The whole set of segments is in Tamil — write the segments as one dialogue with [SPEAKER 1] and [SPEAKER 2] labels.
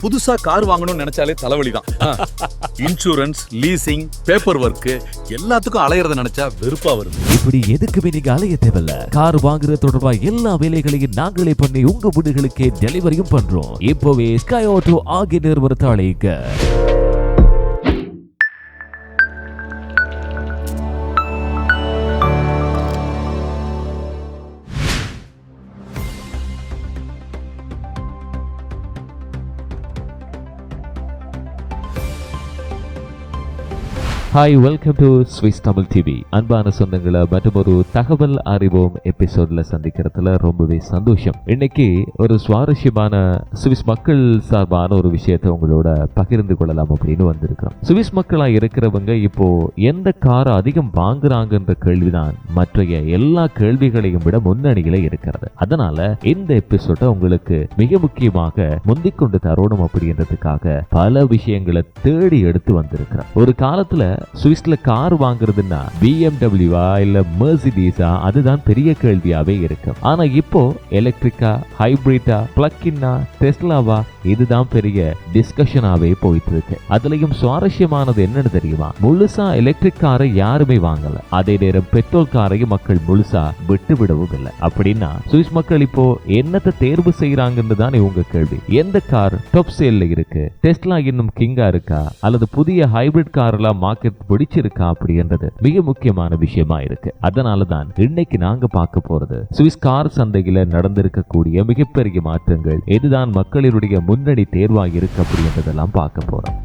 [SPEAKER 1] புதுசா கார் வாங்கணும்னு நினைச்சாலே தலைவலிதான். இன்சூரன்ஸ், லீசிங், பேப்பர் ஒர்க் எல்லாத்துக்கும் அலையறத நினைச்சா வெறுப்பா வருது.
[SPEAKER 2] இப்படி எதுக்குமே நீங்க அலைய தேவையில்ல. கார் வாங்குறது தொடர்பா எல்லா வேலைகளையும் நாங்களே பண்ணி உங்க வீடுகளுக்கே டெலிவரியும் பண்றோம். இப்போவே ஸ்கை ஆட்டோ ஆகிய நிறுவனத்தை அழைங்க. Hi, welcome to Swiss Tamil TV. அன்பான சொந்தங்களை மற்றும் ஒரு தகவல் அறிவோம் எபிசோட்ல சந்திக்கிறதுல ரொம்பவே சந்தோஷம். இன்னைக்கு ஒரு சுவாரஸ்யமான சுவிஸ் மக்கள் சார்பான ஒரு விஷயத்தை உங்களோட பகிர்ந்து கொள்ளலாம் அப்படின்னு வந்திருக்கிறோம். சுவிஸ் மக்களா இருக்கிறவங்க இப்போ எந்த காரை அதிகம் வாங்குறாங்கன்ற கேள்விதான் மற்றைய எல்லா கேள்விகளையும் விட முன்னணியில இருக்கிறது. அதனால இந்த எபிசோட உங்களுக்கு மிக முக்கியமாக முந்திக்கொண்டு தரணும் அப்படின்றதுக்காக பல விஷயங்களை தேடி எடுத்து வந்திருக்கிறோம். ஒரு காலத்துல சுவிஸ்ல கார் வாங்குறதுன்னா BMW இல்ல மெர்சிடிஸா அதுதான் பெரிய கேள்வியாவே இருக்கும். ஆனா இப்போ எலக்ட்ரிக்கா, ஹைபிரிட்டா, பிளக்-இன்னா, டெஸ்லாவா இதுதான் பெரிய டிஸ்கஷனாவே போயிட்டு இருக்கு. அதுலயும் சுவாரஸ்யமானது என்னன்னு தெரியுமா? முழுசா எலக்ட்ரிக் காரை யாருமே வாங்கல. அதே நேரம் பெட்ரோல் காரையும் மக்கள் முழுசா விட்டு விடவும் இல்லை. அப்படின்னா சுவிஸ் மக்கள் இப்போ என்னத்தை தேர்வு செய்யறாங்கன்னு தான் உங்க கேள்வி. எந்த கார் டாப் சேல்ல இருக்கு? டெஸ்லா இன்னும் கிங்கா இருக்கா அல்லது புதிய ஹைபிரிட் கார் எல்லாம் மார்க்கெட் பிடிச்சிருக்கா அப்படின்றது மிக முக்கியமான விஷயமா இருக்கு. அதனாலதான் இன்னைக்கு நாங்க பார்க்க போறது சுவிஸ் கார் சந்தையில நடந்திருக்கக்கூடிய மிகப்பெரிய மாற்றங்கள், எதுதான் மக்களினுடைய முன்னணி தேர்வாக இருக்கு அப்படின்றதெல்லாம் பார்க்க போறோம்.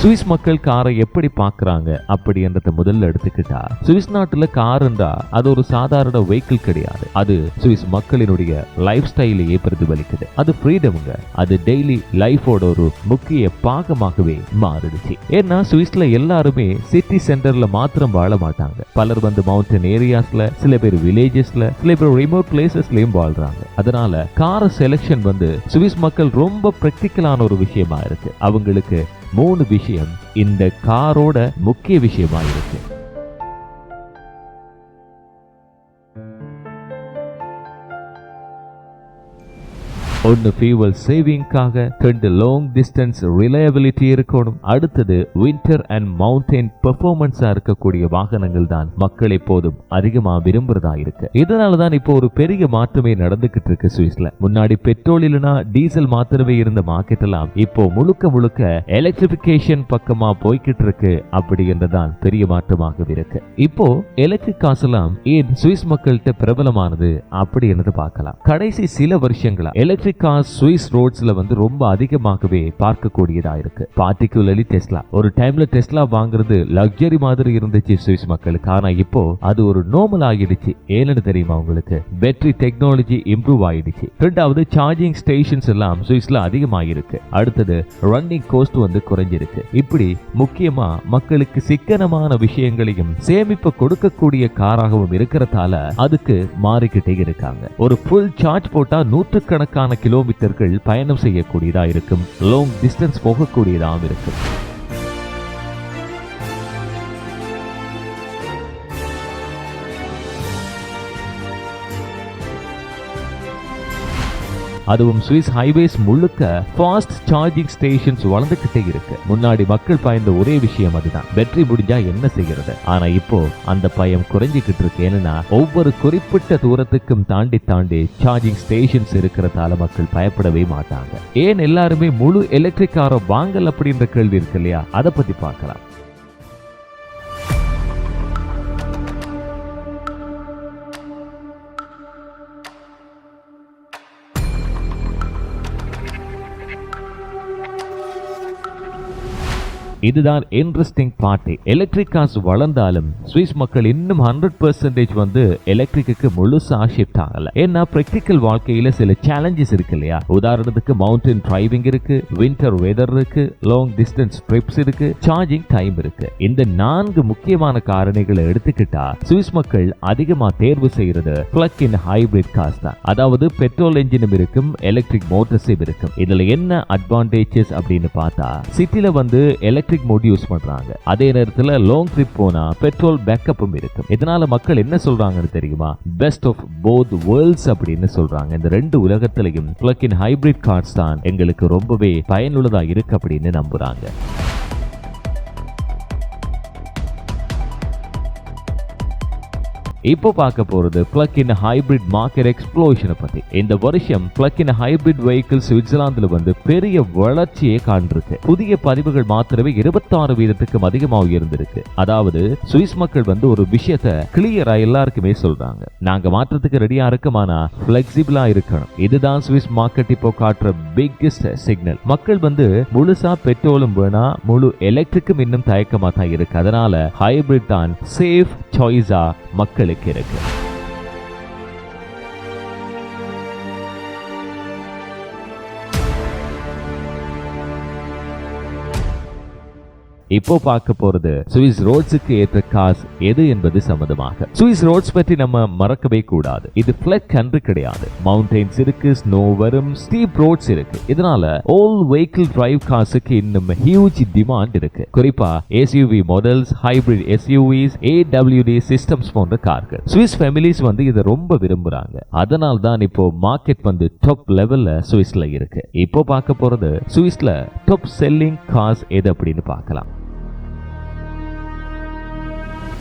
[SPEAKER 2] சுவிஸ் மக்கள் காரை எப்படி பாக்குறாங்க அப்படின்றத முதல்ல எடுத்துக்கிட்டா, சுவிஸ் நாட்டுல காருண்டா அது ஒரு சாதாரண வெஹிக்கிள் கிடையாது. அது சுவிஸ் மக்களினுடைய லைஃப் ஸ்டைலையே பிரதிபலிக்குது. அது ஃப்ரீடம்ங்க. அது டெய்லி லைஃபோட ஒரு முக்கிய பாகமாகவே மாறிடுச்சு. ஏன்னா சுவிஸ்ல எல்லாருமே சிட்டி சென்டர்ல மாத்திரம் வாழ மாட்டாங்க. பலர் வந்து மவுண்டன் ஏரியாஸ்ல, சில பேர் வில்லேஜஸ்ல, சில பேர் ரிமோட் பிளேசஸ்லயும் வாழ்றாங்க. அதனால கார் செலக்ஷன் வந்து சுவிஸ் மக்கள் ரொம்ப பிராக்டிக்கலான ஒரு விஷயமா இருக்கு. அவங்களுக்கு 3 விஷயம் இந்த காரோட முக்கிய விஷயமா இருக்கு. ஒன்னு ஃபியூவல் சேவிங்காக, 2 லாங் டிஸ்டன்ஸ் ரிலையபிலிட்டி இருக்கணும், அடுத்தது வின்டர் அண்ட் மவுண்டன் பெர்ஃபார்மன்ஸா இருக்கக்கூடிய வாகனங்கள் தான் மக்கள் எப்போதும் அதிகமா விரும்புறதா இருக்கு. இதனாலதான் இப்போ ஒரு பெரிய மாற்றமே நடந்துகிட்டு இருக்கு சுவிஸ்ல. முன்னாடி பெட்ரோல் இல்லனா டீசல் மாத்திரமே இருந்த மார்க்கெட் எல்லாம் இப்போ முழுக்க எலக்ட்ரிபிகேஷன் பக்கமா போய்கிட்டு இருக்கு. அப்படின்றதான் பெரிய மாற்றமாக இருக்கு. இப்போ எலக்ட்ரிக் கார்ஸ் எல்லாம் ஏன் சுவிஸ் மக்கள்கிட்ட பிரபலமானது அப்படின்றத பார்க்கலாம். கடைசி சில வருஷங்களா எலக்ட்ரிக் கார் சுவிஸ் ரோட்ஸ்ல வந்து ரொம்ப அதிகமாகவே பார்க்கக்கூடியதா இருக்கு. பார்ட்டிகுலர்லி டெஸ்லா. ஒரு டைம்ல டெஸ்லா வாங்குறது லக்ஸரி மாதிரி இருந்துச்சு சுவிஸ் மக்களுக்கு. ஆனா இப்போ அது ஒரு நார்மல் ஆகிடுச்சு. ஏன்னு தெரியுமா உங்களுக்கு? பேட்டரி டெக்னாலஜி இம்ப்ரூவ் ஆயிடுச்சு. ரெண்டாவது, சார்ஜிங் ஸ்டேஷன்ஸ் எல்லாம் சுவிஸ்ல அதிகமாயிருக்கு. அடுத்தது, ரன்னிங் காஸ்ட் வந்து குறைஞ்சிருக்கு. இப்படி முக்கியமா மக்களுக்கு சிக்கனமான விஷயங்களையும் சேமிப்பு கொடுக்கக்கூடிய காராகவும் இருக்கிறதால அதுக்கு மாறிக்கிட்டே இருக்காங்க. ஒரு ஃபுல் சார்ஜ் போட்டா 100கணக்கான கிலோமீட்டர்கள் பயணம் செய்யக்கூடியதா இருக்கும். லாங் டிஸ்டன்ஸ் போகக்கூடியதாகவும் இருக்கும். அதுவும் சுவிஸ் ஹைவேஸ் முழுக்க ஃபாஸ்ட் சார்ஜிங் ஸ்டேஷன்ஸ் வளர்ந்துகிட்டே இருக்கு. முன்னாடி மக்கள் பயந்த ஒரே விஷயம் அதுதான், பேட்டரி முடிஞ்சா என்ன செய்யறது. ஆனா இப்போ அந்த பயம் குறைஞ்சிக்கிட்டு இருக்கு. ஏன்னா ஒவ்வொரு குறிப்பிட்ட தூரத்துக்கும் தாண்டி சார்ஜிங் ஸ்டேஷன்ஸ் இருக்கிறதால மக்கள் பயப்படவே மாட்டாங்க. ஏன் எல்லாருமே முழு எலக்ட்ரிக் காரை வாங்கல் அப்படின்ற கேள்வி இருக்கு இல்லையா? அதை பத்தி பார்க்கலாம். இதுதான் இன்ட்ரெஸ்டிங் பார்ட். எலக்ட்ரிக் கார்ஸ் வளர்ந்தாலும் சுவிஸ் மக்கள் இன்னும் 100% வந்து எலக்ட்ரிக்கு முழுசா ஷிஃப்ட் ஆகல. ஏன்னா பிராக்டிக்கல் வாழ்க்கையில சில சேலஞ்சஸ் இருக்கு இல்லையா? உதாரணத்துக்கு மவுண்டன் டிரைவிங் இருக்கு, வின்டர் வெதர் இருக்கு, லாங் டிஸ்டன்ஸ் ட்ரிப்ஸ் இருக்கு, சார்ஜிங் டைம் இருக்கு. இந்த 4 முக்கியமான காரணிகளை எடுத்துக்கிட்டா சுவிஸ் மக்கள் அதிகமா தேர்வு செய்யறது பிளக்-இன் ஹைபிரிட் கார்ஸ் தான். அதாவது பெட்ரோல் என்ஜினும் இருக்கும், எலக்ட்ரிக் மோட்டர்ஸும் இருக்கும். இதுல என்ன அட்வான்டேஜஸ் அப்படின்னு பார்த்தா, சிட்டில வந்து எலக்ட்ரிக் எலக்ட்ரிக் மோட் யூஸ் பண்றாங்க. அதே நேரத்துல லாங் ட்ரிப் போனா பெட்ரோல் பேக்கப்பும் இருக்கும். இதனால மக்கள் என்ன சொல்றாங்கன்னு தெரியுமா? பெஸ்ட் ஆஃப் போத் வேர்ல்ட்ஸ் அப்படின்னு சொல்றாங்க. இந்த ரெண்டு உலகத்திலையும் பிளக்-இன் ஹைபிரிட் கார்ஸ் தான் எங்களுக்கு ரொம்பவே பயனுள்ளதா இருக்கு அப்படின்னு நம்புறாங்க. இப்போ பார்க்க போறது பிளக்-இன் ஹைபிரிட் மார்க்கெட் எக்ஸ்ப்ளோஷனை பத்தி. இந்த வருஷம் பிளக்-இன் ஹைபிரிட் வெஹிக்கிள் சுவிட்சர்லாந்துல வந்து பெரிய வளர்ச்சியை காண்பிருக்கு. புதிய பதிவுகள் மாத்திரமே 26% அதிகமாக உயர்ந்திருக்கு. அதாவது சுவிஸ் மக்கள் வந்து ஒரு விஷயத்தை கிளியரா எல்லாருக்குமே சொல்றாங்க, நாங்க மாற்றத்துக்கு ரெடியா இருக்கோம், ஆனா பிளெக்சிபிளா இருக்கணும். இதுதான் சுவிஸ் மார்க்கெட் இப்போ காட்டுற பிக்கெஸ்ட் சிக்னல். மக்கள் வந்து முழுசா பெட்ரோலும் வேணா முழு எலக்ட்ரிக்கும் இன்னும் தயக்கமா தான் இருக்கு. அதனால ஹைபிரிட் தான் சேஃப் சாய்ஸா மக்களுக்கு இருக்கு. இப்போ பார்க்க போறது சுவிஸ் ரோட்ஸுக்கு ஏற்ற கார்ஸ் எது என்பது சம்பந்தமாக. சுவிஸ் ரோட்ஸ் பற்றி நம்ம மறக்கவே கூடாது. இது பிளாட் கண்ட்ரி கிடையாது. மவுண்டன்ஸ் இருக்கு, ஸ்னோ வரும், ஸ்டீப் ரோட்ஸ் இருக்கு. இதனால ஆல் வெஹிக்கிள் டிரைவ் கார்ஸுக்கு இன்னும் ஹியூஜ் டிமாண்ட் இருக்கு. குறிப்பா SUV models, hybrid SUVs, AWT systems போன்ற கார்கள் சுவிஸ் ஃபேமிலிஸ் வந்து இதை ரொம்ப விரும்புறாங்க. அதனால தான் இப்போ மார்க்கெட் வந்து டாப் லெவல்ல சுவிஸ்ல இருக்கு. இப்போ பார்க்க போறது சுவிஸ்ல டாப் செல்லிங் கார்ஸ் எது அப்படின்னு பார்க்கலாம்.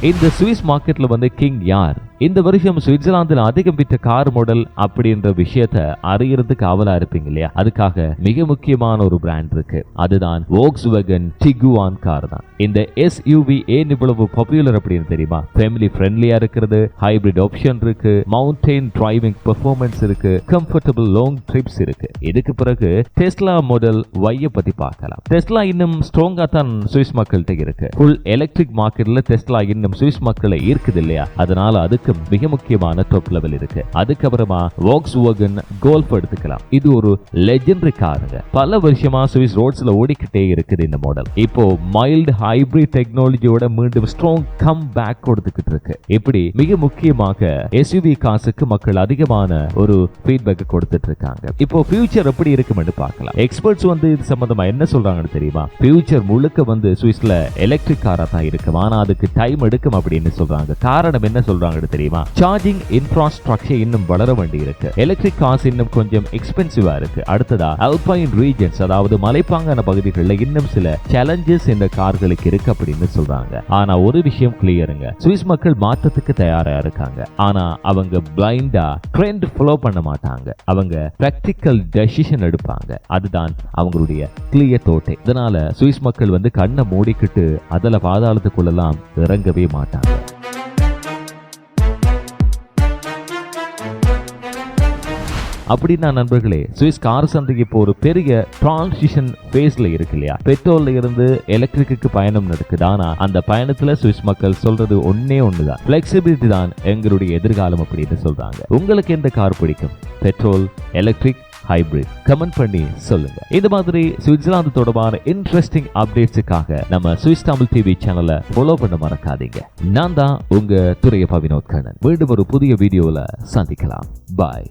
[SPEAKER 2] இந்த சுவிஸ் மார்க்கெட்ல வந்து கிங் யார்? இந்த வருஷம் சுவிட்சர்லாந்தில் அதிகம் விற்ற கார் மாடல் அப்படின்ற விஷயத்தை அறியறதுக்கு ஆவலா இருப்பீங்க இல்லையா? அதுக்காக மிக முக்கியமான ஒரு பிராண்ட் இருக்கு. அதுதான் Volkswagen Tiguan கார் தான். இந்த SUV ஏன் இவ்வளவு பாப்புலர் அப்படின்னு தெரியுமா? ஃபேமிலி ஃப்ரெண்ட்லியா இருக்கிறது, ஹைபிரிட் ஆப்ஷன் இருக்கு, மவுண்டன் டிரைவிங் பெர்ஃபார்மன்ஸ் இருக்கு, கம்ஃபர்டபிள் லாங் ட்ரிப்ஸ் இருக்கு. இதுக்கு பிறகு டெஸ்லா மாடல் Y பத்தி பார்க்கலாம். டெஸ்லா இன்னும் ஸ்ட்ராங்கா தான் சுவிஸ் மக்கள்கிட்ட இருக்கு. ஃபுல் எலக்ட்ரிக் மார்க்கெட்ல டெஸ்லா இன்னும் சுவிஸ் மக்களை ஈர்க்குது இல்லையா? அதனால அதுக்கு மிக முக்கியமான டாப் லெவல் இருக்கு. அதுக்கப்புறமா Volkswagen Golf எடுத்துக்கலாம். இது ஒரு லெஜெண்டரி காருங்க. பல வருஷமா சுவிஸ் ரோட்ஸ்ல ஓடிக்கிட்டே இருக்குது இந்த மாடல். இப்போ மைல்டு ஹைபிரிட் டெக்னாலஜியோட மீண்டும் ஸ்ட்ராங் கம் பேக் கொடுத்துக்கிட்டு இருக்கு. இப்படி மிக முக்கியமாக எஸ்யூவி காசுக்கு மக்கள் அதிகமான ஒரு ஃபீட்பேக் கொடுத்துட்டு இருக்காங்க. இப்போ ஃபியூச்சர் எப்படி இருக்கும்னு பார்க்கலாம். எக்ஸ்பர்ட்ஸ் வந்து இது சம்பந்தமா என்ன சொல்றாங்கன்னு தெரியுமா? ஃபியூச்சர் முழுக்க வந்து சுவிஸ்ல எலக்ட்ரிக் காரா தான் இருக்கும். ஆனா அதுக்கு டைம் எடுக்கும் அப்படின்னு சொல்றாங்க. காரணம் என்ன சொல்றாங்கன்னு தெரியுமா? சார்ஜிங் இன்ஃப்ராஸ்ட்ரக்சர் இன்னும் வளர வேண்டி இருக்கு. எலக்ட்ரிக் கார்ஸ் இன்னும் கொஞ்சம் எக்ஸ்பென்சிவா இருக்கு. அடுத்ததா அல்பைன் ரீஜன்ஸ், அதாவது மலைப்பாங்கான பகுதிகளில் இன்னும் சில சேலஞ்சஸ் இந்த கார்களுக்கு இருக்கு அப்படின்னு சொல்றாங்க. ஆனா ஒரு விஷயம் கிளியருங்க, சுவிஸ் மக்கள் மாற்றத்துக்கு தயாரா இருக்காங்க. ஆனா அவங்க பிளைண்டா ட்ரெண்ட் ஃபாலோ பண்ண மாட்டாங்க. அவங்க பிராக்டிக்கல் டெசிஷன் எடுப்பாங்க. அதுதான் அவங்களுடைய கிளியர் தோட்டை. இதனால சுவிஸ் மக்கள் வந்து கண்ணை மூடிக்கிட்டு அதுல பாதாளத்துக்குள்ளெல்லாம் இறங்கவே மாட்டாங்க. அப்படின்னா நண்பர்களே, சுவிஸ் கார் சந்தைக்கு இப்போ ஒரு பெரிய டிரான்சிஷன் ஃபேஸ்ல இருக்கு இல்லையா? பெட்ரோல்ல இருந்து எலக்ட்ரிக்கு பயணம் நடக்குது. ஆனா அந்த பயணத்துல சுவிஸ் மக்கள் சொல்றது ஒண்ணுதான், பிளெக்சிபிலிட்டி தான் எங்களுடைய எதிர்காலம் அப்படின்னு சொல்றாங்க. உங்களுக்கு எந்த கார் பிடிக்கும்? Petrol, electric, hybrid? கமெண்ட் பண்ணி சொல்லுங்க. இந்த மாதிரி சுவிட்சர்லாந்து தொடர்பான இன்ட்ரெஸ்டிங் அப்டேட்ஸுக்காக நம்ம சுவிஸ் தமிழ் டிவி சேனலை ஃபாலோ பண்ண மறக்காதீங்க. நான் தான் உங்க துரையப்பா வினோத் கண்ணன். மீண்டும் ஒரு புதிய வீடியோல சந்திக்கலாம். பாய்.